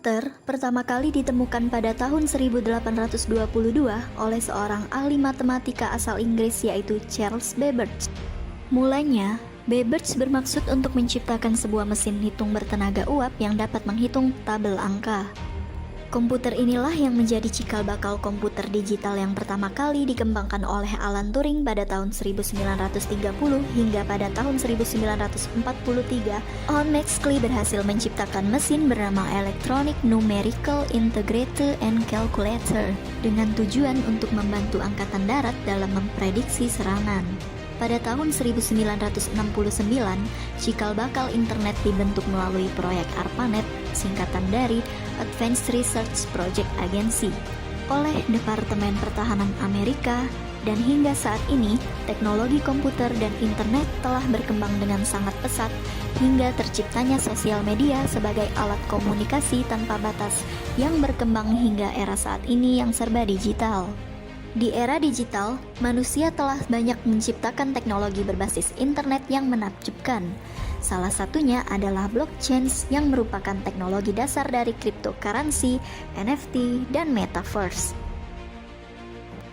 Komputer pertama kali ditemukan pada tahun 1822 oleh seorang ahli matematika asal Inggris yaitu Charles Babbage. Mulanya, Babbage bermaksud untuk menciptakan sebuah mesin hitung bertenaga uap yang dapat menghitung tabel angka. Komputer inilah yang menjadi cikal bakal komputer digital yang pertama kali dikembangkan oleh Alan Turing pada tahun 1930 hingga pada tahun 1943, Owen Maxley berhasil menciptakan mesin bernama Electronic Numerical Integrator and Calculator dengan tujuan untuk membantu Angkatan Darat dalam memprediksi serangan. Pada tahun 1969, cikal bakal internet dibentuk melalui proyek ARPANET, singkatan dari Advanced Research Project Agency, oleh Departemen Pertahanan Amerika, dan hingga saat ini, teknologi komputer dan internet telah berkembang dengan sangat pesat hingga terciptanya sosial media sebagai alat komunikasi tanpa batas yang berkembang hingga era saat ini yang serba digital. Di era digital, manusia telah banyak menciptakan teknologi berbasis internet yang menakjubkan. Salah satunya adalah blockchain yang merupakan teknologi dasar dari cryptocurrency, NFT, dan metaverse.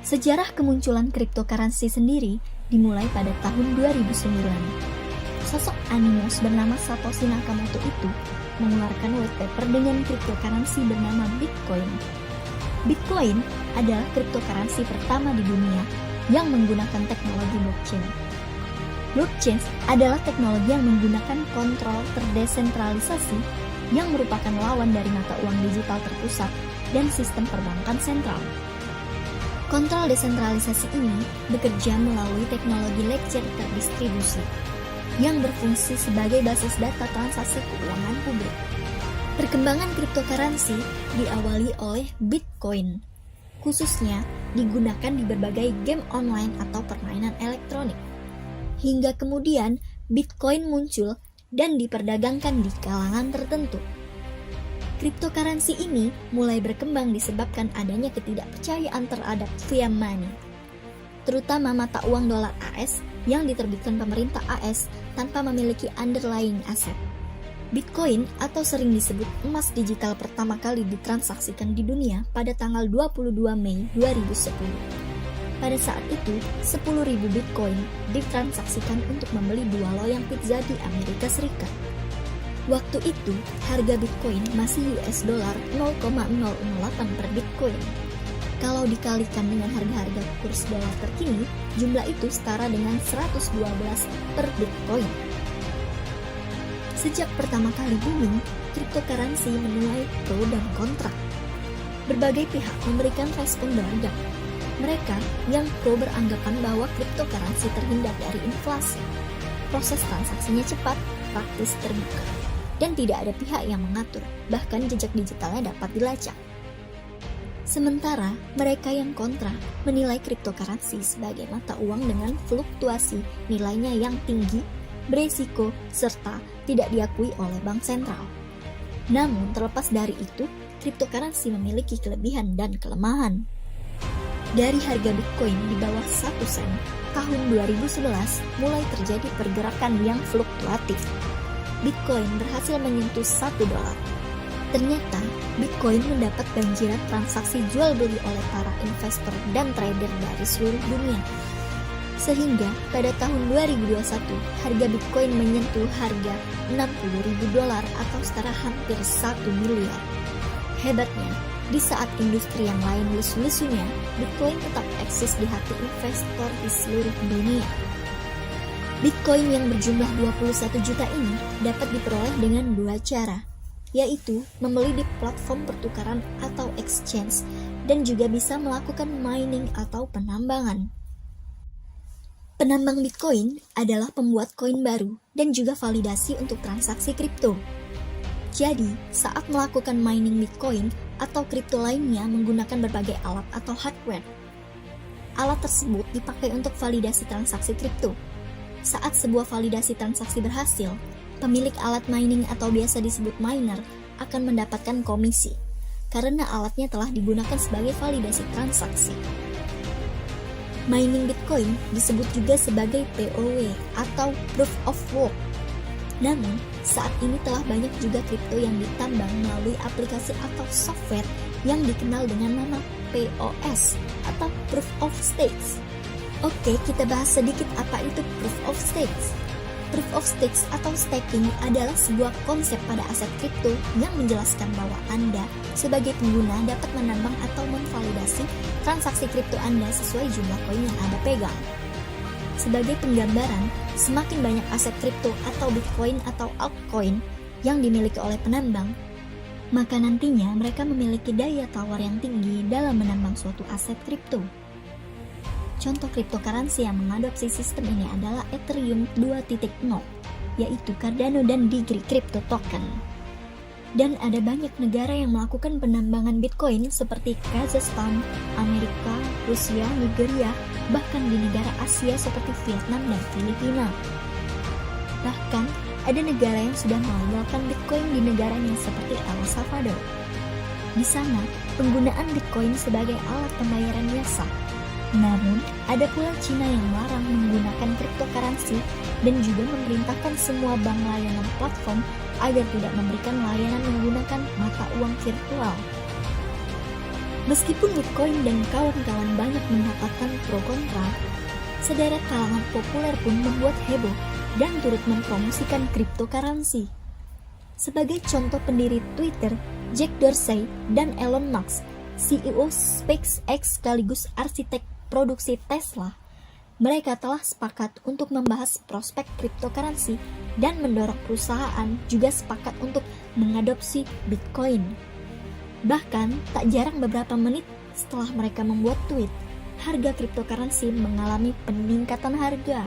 Sejarah kemunculan cryptocurrency sendiri dimulai pada tahun 2009. Sosok animus bernama Satoshi Nakamoto itu mengeluarkan white paper dengan cryptocurrency bernama Bitcoin. Bitcoin adalah cryptocurrency pertama di dunia yang menggunakan teknologi blockchain. Blockchain adalah teknologi yang menggunakan kontrol terdesentralisasi yang merupakan lawan dari mata uang digital terpusat dan sistem perbankan sentral. Kontrol desentralisasi ini bekerja melalui teknologi ledger terdistribusi yang berfungsi sebagai basis data transaksi keuangan publik. Perkembangan cryptocurrency diawali oleh Bitcoin, khususnya digunakan di berbagai game online atau permainan elektronik. Hingga kemudian Bitcoin muncul dan diperdagangkan di kalangan tertentu. Cryptocurrency ini mulai berkembang disebabkan adanya ketidakpercayaan terhadap fiat money, terutama mata uang dolar AS yang diterbitkan pemerintah AS tanpa memiliki underlying asset. Bitcoin atau sering disebut emas digital pertama kali ditransaksikan di dunia pada tanggal 22 Mei 2010. Pada saat itu, 10.000 Bitcoin ditransaksikan untuk membeli 2 loyang pizza di Amerika Serikat. Waktu itu, harga Bitcoin masih US dollar 0,008 per Bitcoin. Kalau dikalikan dengan harga-harga kurs dolar terkini, jumlah itu setara dengan 112 per Bitcoin. Sejak pertama kali booming, cryptocurrency menuai pro dan kontra. Berbagai pihak memberikan respon beragam. Mereka yang pro beranggapan bahwa cryptocurrency terhindar dari inflasi. Proses transaksinya cepat, praktis, terbuka, dan tidak ada pihak yang mengatur, bahkan jejak digitalnya dapat dilacak. Sementara mereka yang kontra menilai cryptocurrency sebagai mata uang dengan fluktuasi nilainya yang tinggi, beresiko, serta tidak diakui oleh bank sentral. Namun, terlepas dari itu, cryptocurrency memiliki kelebihan dan kelemahan. Dari harga Bitcoin di bawah 1 sen, tahun 2011 mulai terjadi pergerakan yang fluktuatif. Bitcoin berhasil menyentuh 1 dolar. Ternyata, Bitcoin mendapat banjiran transaksi jual beli oleh para investor dan trader dari seluruh dunia. Sehingga pada tahun 2021, harga Bitcoin menyentuh harga 60.000 dolar atau setara hampir 1 miliar. Hebatnya, di saat industri yang lain lesu-lesunya, Bitcoin tetap eksis di hati investor di seluruh dunia. Bitcoin yang berjumlah 21 juta ini dapat diperoleh dengan 2 cara, yaitu membeli di platform pertukaran atau exchange dan juga bisa melakukan mining atau penambangan. Penambang Bitcoin adalah pembuat koin baru dan juga validasi untuk transaksi kripto. Jadi, saat melakukan mining Bitcoin atau kripto lainnya menggunakan berbagai alat atau hardware. Alat tersebut dipakai untuk validasi transaksi kripto. Saat sebuah validasi transaksi berhasil, pemilik alat mining atau biasa disebut miner akan mendapatkan komisi, karena alatnya telah digunakan sebagai validasi transaksi. Mining Bitcoin disebut juga sebagai POW atau Proof of Work. Namun, saat ini telah banyak juga kripto yang ditambang melalui aplikasi atau software yang dikenal dengan nama POS atau Proof of Stakes. Oke, kita bahas sedikit apa itu Proof of Stakes. Proof of Stakes atau staking adalah sebuah konsep pada aset kripto yang menjelaskan bahwa Anda sebagai pengguna dapat menambang atau memvalidasi transaksi kripto Anda sesuai jumlah koin yang Anda pegang. Sebagai penggambaran, semakin banyak aset kripto atau Bitcoin atau altcoin yang dimiliki oleh penambang, maka nantinya mereka memiliki daya tawar yang tinggi dalam menambang suatu aset kripto. Contoh cryptocurrency yang mengadopsi sistem ini adalah Ethereum 2.0, yaitu Cardano dan Digri Crypto Token. Dan ada banyak negara yang melakukan penambangan Bitcoin seperti Kazakhstan, Amerika, Rusia, Nigeria, bahkan di negara Asia seperti Vietnam dan Filipina. Bahkan ada negara yang sudah melegalkan Bitcoin di negaranya seperti El Salvador. Di sana, penggunaan Bitcoin sebagai alat pembayaran biasa. Namun, ada pula Cina yang melarang menggunakan cryptocurrency dan juga memerintahkan semua bank layanan platform agar tidak memberikan layanan menggunakan mata uang virtual. Meskipun Bitcoin dan kawan-kawan banyak mendapatkan pro kontra, sederet kalangan populer pun membuat heboh dan turut mempromosikan cryptocurrency. Sebagai contoh pendiri Twitter, Jack Dorsey dan Elon Musk, CEO SpaceX sekaligus arsitek produksi Tesla, mereka telah sepakat untuk membahas prospek cryptocurrency dan mendorong perusahaan juga sepakat untuk mengadopsi Bitcoin. Bahkan, tak jarang beberapa menit setelah mereka membuat tweet, harga cryptocurrency mengalami peningkatan harga.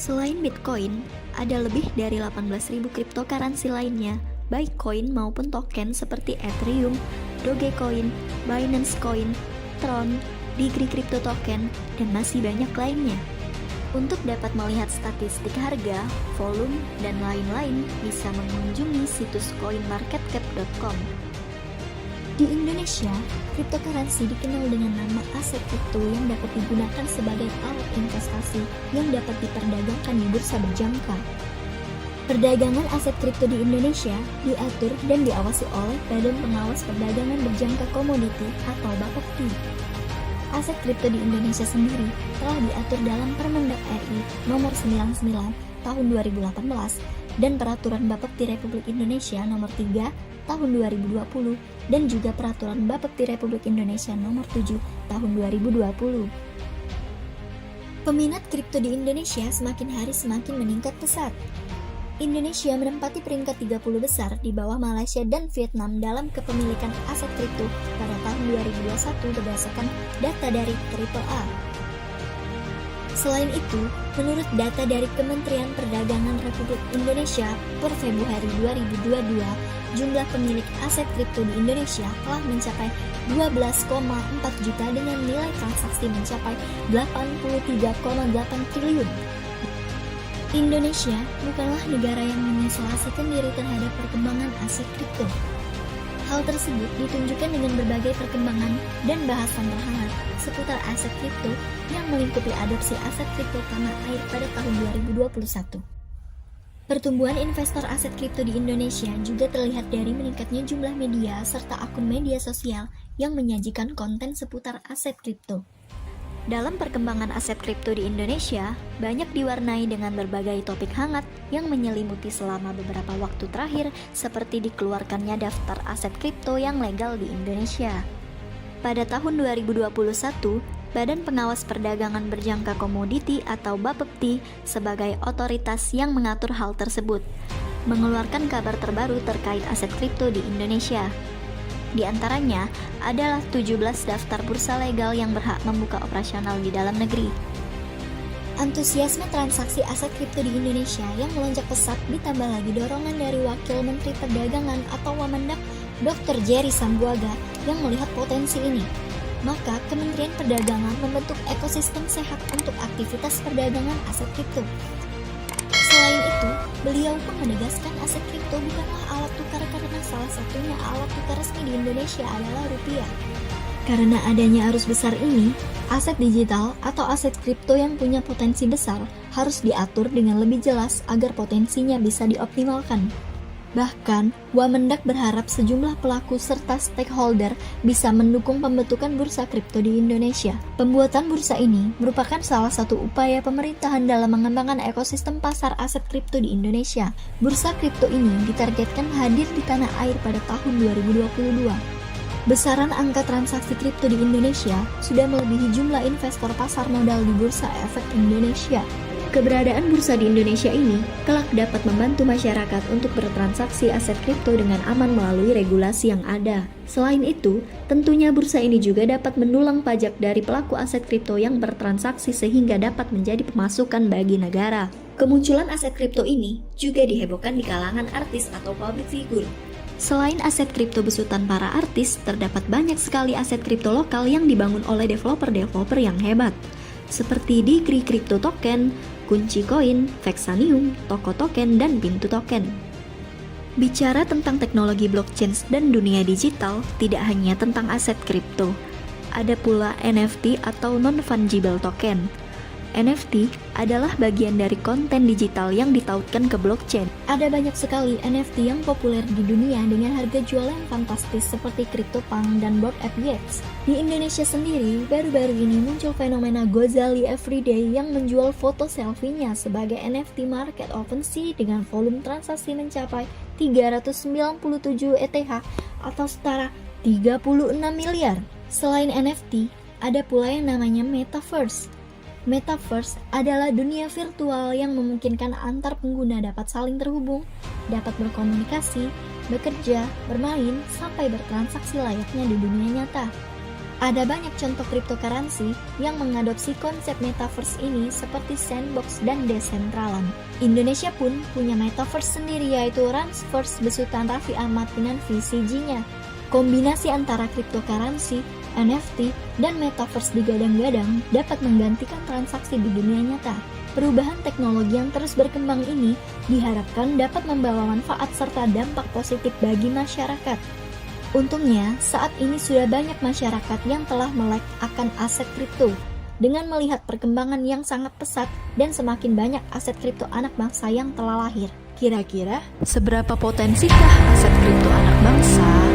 Selain Bitcoin, ada lebih dari 18.000 cryptocurrency lainnya, baik koin maupun token seperti Ethereum, Dogecoin, Binance Coin, Tron, Digri Crypto Token, dan masih banyak lainnya. Untuk dapat melihat statistik harga, volume, dan lain-lain, bisa mengunjungi situs coinmarketcap.com. Di Indonesia, cryptocurrency dikenal dengan nama aset kripto yang dapat digunakan sebagai alat investasi yang dapat diperdagangkan di bursa berjangka. Perdagangan aset kripto di Indonesia diatur dan diawasi oleh Badan Pengawas Perdagangan Berjangka Komoditi atau Bapepti. Aset kripto di Indonesia sendiri telah diatur dalam Permendak RI Nomor 99 Tahun 2018 dan Peraturan Bapepti Republik Indonesia Nomor 3 Tahun 2020 dan juga Peraturan Bapepti Republik Indonesia Nomor 7 Tahun 2020. Peminat kripto di Indonesia semakin hari semakin meningkat pesat. Indonesia menempati peringkat 30 besar di bawah Malaysia dan Vietnam dalam kepemilikan aset kripto pada tahun 2021 berdasarkan data dari AAA. Selain itu, menurut data dari Kementerian Perdagangan Republik Indonesia per Februari 2022, jumlah pemilik aset kripto di Indonesia telah mencapai 12,4 juta dengan nilai transaksi mencapai 83,8 triliun. Indonesia bukanlah negara yang mengisolasikan diri terhadap perkembangan aset kripto. Hal tersebut ditunjukkan dengan berbagai perkembangan dan bahasan terhangat seputar aset kripto yang melingkupi adopsi aset kripto tanah air pada tahun 2021. Pertumbuhan investor aset kripto di Indonesia juga terlihat dari meningkatnya jumlah media serta akun media sosial yang menyajikan konten seputar aset kripto. Dalam perkembangan aset kripto di Indonesia, banyak diwarnai dengan berbagai topik hangat yang menyelimuti selama beberapa waktu terakhir, seperti dikeluarkannya daftar aset kripto yang legal di Indonesia. Pada tahun 2021, Badan Pengawas Perdagangan Berjangka Komoditi atau Bapepti sebagai otoritas yang mengatur hal tersebut, mengeluarkan kabar terbaru terkait aset kripto di Indonesia. Di antaranya adalah 17 daftar bursa legal yang berhak membuka operasional di dalam negeri. Antusiasme transaksi aset kripto di Indonesia yang melonjak pesat ditambah lagi dorongan dari Wakil Menteri Perdagangan atau Wamendak Dr. Jerry Sambuaga yang melihat potensi ini. Maka Kementerian Perdagangan membentuk ekosistem sehat untuk aktivitas perdagangan aset kripto. Selain itu, beliau pun menegaskan aset kripto bukanlah alat tukar karena salah satunya alat tukar resmi di Indonesia adalah rupiah. Karena adanya arus besar ini, aset digital atau aset kripto yang punya potensi besar harus diatur dengan lebih jelas agar potensinya bisa dioptimalkan. Bahkan, Wamendak berharap sejumlah pelaku serta stakeholder bisa mendukung pembentukan bursa kripto di Indonesia. Pembuatan bursa ini merupakan salah satu upaya pemerintahan dalam mengembangkan ekosistem pasar aset kripto di Indonesia. Bursa kripto ini ditargetkan hadir di tanah air pada tahun 2022. Besaran angka transaksi kripto di Indonesia sudah melebihi jumlah investor pasar modal di Bursa Efek Indonesia. Keberadaan bursa di Indonesia ini kelak dapat membantu masyarakat untuk bertransaksi aset kripto dengan aman melalui regulasi yang ada. Selain itu, tentunya bursa ini juga dapat mendulang pajak dari pelaku aset kripto yang bertransaksi sehingga dapat menjadi pemasukan bagi negara. Kemunculan aset kripto ini juga dihebohkan di kalangan artis atau public figure. Selain aset kripto besutan para artis, terdapat banyak sekali aset kripto lokal yang dibangun oleh developer-developer yang hebat, seperti di Crypto Token, Kunci Koin, Vexanium, Toko Token, dan Pintu Token. Bicara tentang teknologi blockchain dan dunia digital, tidak hanya tentang aset kripto. Ada pula NFT atau non-fungible token. NFT adalah bagian dari konten digital yang ditautkan ke blockchain. Ada banyak sekali NFT yang populer di dunia dengan harga jual yang fantastis seperti CryptoPunk dan Bored Ape Yachts. Di Indonesia sendiri, baru-baru ini muncul fenomena Gozali Everyday yang menjual foto selfie-nya sebagai NFT market OpenSea dengan volume transaksi mencapai 397 ETH atau setara 36 miliar. Selain NFT, ada pula yang namanya Metaverse. Metaverse adalah dunia virtual yang memungkinkan antar pengguna dapat saling terhubung, dapat berkomunikasi, bekerja, bermain, sampai bertransaksi layaknya di dunia nyata. Ada banyak contoh cryptocurrency yang mengadopsi konsep Metaverse ini seperti Sandbox dan Decentraland. Indonesia pun punya Metaverse sendiri yaitu Ransverse besutan Raffi Ahmad dengan VCG-nya. Kombinasi antara cryptocurrency, NFT, dan Metaverse digadang-gadang dapat menggantikan transaksi di dunia nyata. Perubahan teknologi yang terus berkembang ini diharapkan dapat membawa manfaat serta dampak positif bagi masyarakat. Untungnya, saat ini sudah banyak masyarakat yang telah melek akan aset kripto. Dengan melihat perkembangan yang sangat pesat dan semakin banyak aset kripto anak bangsa yang telah lahir. Kira-kira, seberapa potensikah aset kripto anak bangsa?